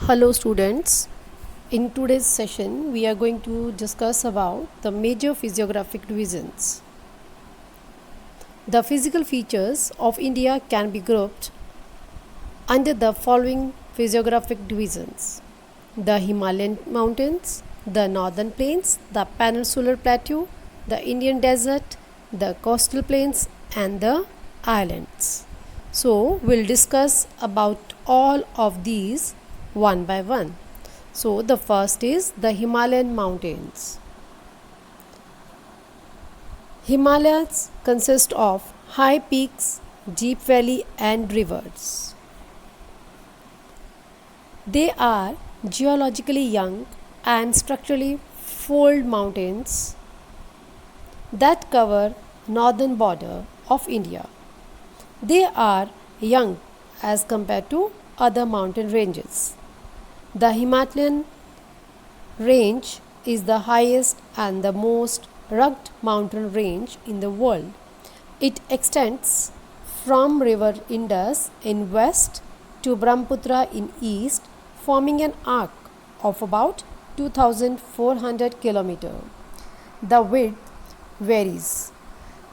Hello students. In today's session we are going to discuss about the major physiographic divisions. The physical features of India can be grouped under the following physiographic divisions: the Himalayan mountains, the northern plains, the peninsular plateau, the Indian desert, the coastal plains and the islands. So we'll discuss about all of these one by one. So the first is the Himalayan mountains. Himalayas consist of high peaks, deep valley and rivers. They are geologically young and structurally fold mountains that cover northern border of India. They are young as compared to other mountain ranges. The Himalayan range is the highest and the most rugged mountain range in the world. It extends from river Indus in west to Brahmaputra in east, forming an arc of about 2400 km. The width varies.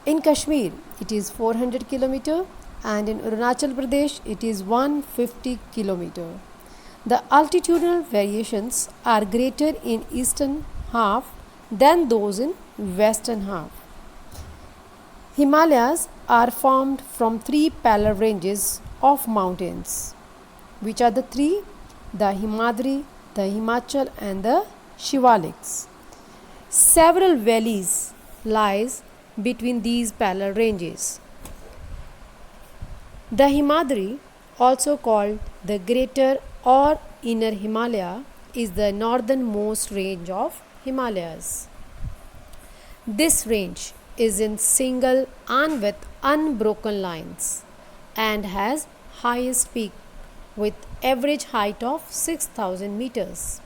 In Kashmir it is 400 km and in Arunachal Pradesh it is 150 km. The altitudinal variations are greater in eastern half than those in western half. Himalayas are formed from three parallel ranges of mountains, which are the three: the Himadri, the Himachal and the Shivaliks. Several valleys lies between these parallel ranges. The Himadri, also called the Greater or Inner Himalaya, is the northernmost range of Himalayas. This range is in single and with unbroken lines and has highest peak with average height of 6000 meters.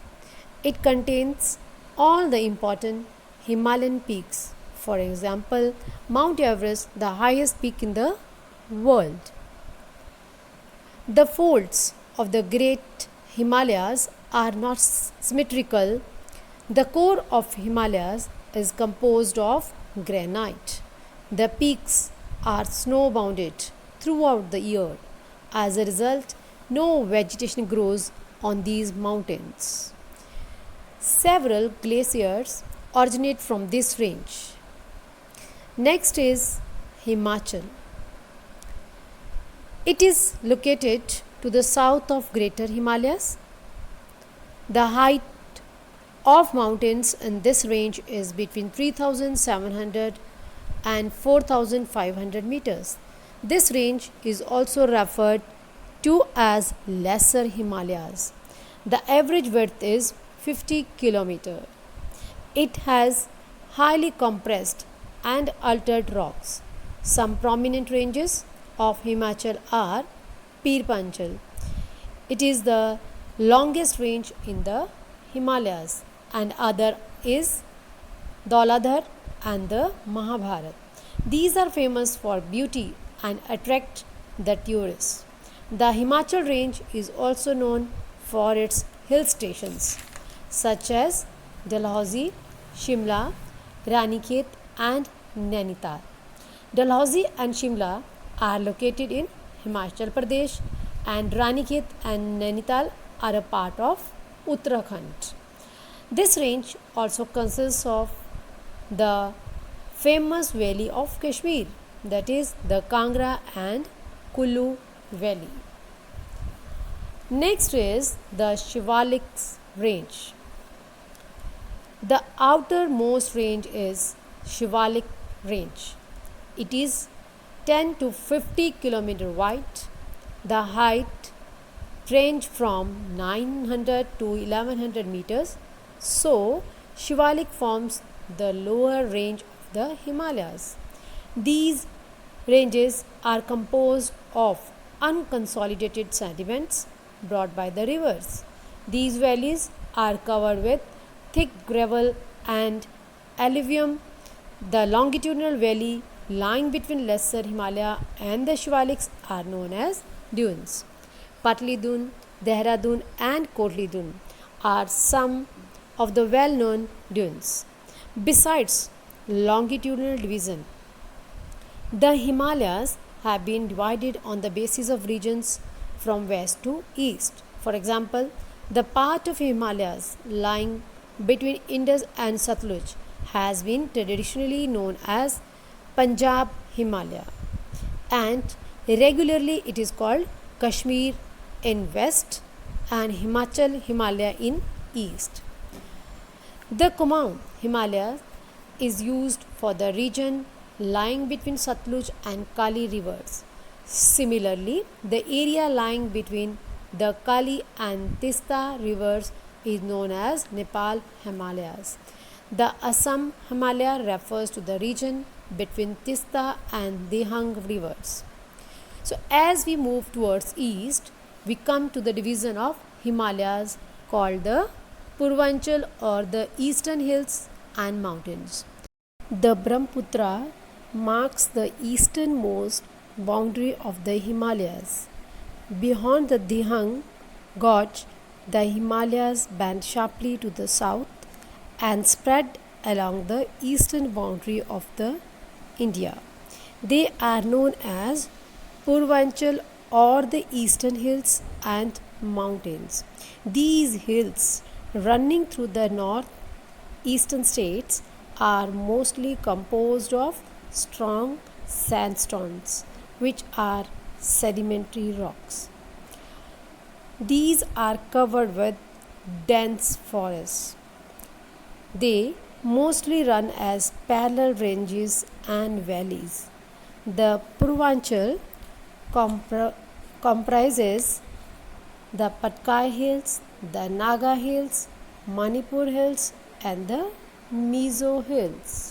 It contains all the important Himalayan peaks. For example, Mount Everest, the highest peak in the world. The folds of the Great Himalayas are not symmetrical. The core of Himalayas is composed of granite. The peaks are snow bounded throughout the year. As a result, no vegetation grows on these mountains. Several glaciers originate from this range. Next is Himachal. It is located to the south of Greater Himalayas. The height of mountains in this range is between 3700 and 4500 meters. This range is also referred to as Lesser Himalayas. The average width is 50 km. It has highly compressed and altered rocks. Some prominent ranges of Himachal are Pir Panchal. It is the longest range in the Himalayas, and other is Dauladhar and the Mahabharat. These are famous for beauty and attract the tourists. The Himachal range is also known for its hill stations such as Dalhousie, Shimla, Ranikhet and Nainital. Dalhousie and Shimla are located in Himachal Pradesh and Ranikhet and Nainital are a part of Uttarakhand. This range also consists of the famous valley of Kashmir, that is the Kangra and Kullu valley. Next is the Shivaliks range. The outermost range is Shivalik range. It is 10 to 50 km wide. The height range from 900 to 1100 meters. So, Shivalik forms the lower range of the Himalayas. These ranges are composed of unconsolidated sediments brought by the rivers. These valleys are covered with thick gravel and alluvium. The longitudinal valley lying between Lesser Himalaya and the Shivaliks are known as dunes. Patli Dun, Dehradun, and Kotli Dun are some of the well known dunes. Besides longitudinal division, the Himalayas have been divided on the basis of regions from west to east. For example, the part of Himalayas lying between Indus and Satluj has been traditionally known as Punjab Himalaya, and regularly it is called Kashmir in west and Himachal Himalaya in east. The Kumaon Himalaya is used for the region lying between Satluj and Kali rivers. Similarly, the area lying between the Kali and Tista rivers is known as Nepal Himalayas. The Assam Himalaya refers to the region between Tista and Dihang rivers. So, as we move towards east, we come to the division of Himalayas called the Purvanchal or the eastern hills and mountains. The Brahmaputra marks the easternmost boundary of the Himalayas. Beyond the Dihang Gorge, the Himalayas bend sharply to the south and spread along the eastern boundary of the India. They are known as Purvanchal or the eastern hills and mountains. These hills running through the north eastern states are mostly composed of strong sandstones, which are sedimentary rocks. These are covered with dense forests. They mostly run as parallel ranges and valleys. The Purvanchal comprises the Patkai Hills, the Naga Hills, Manipur Hills, and the Mizo Hills.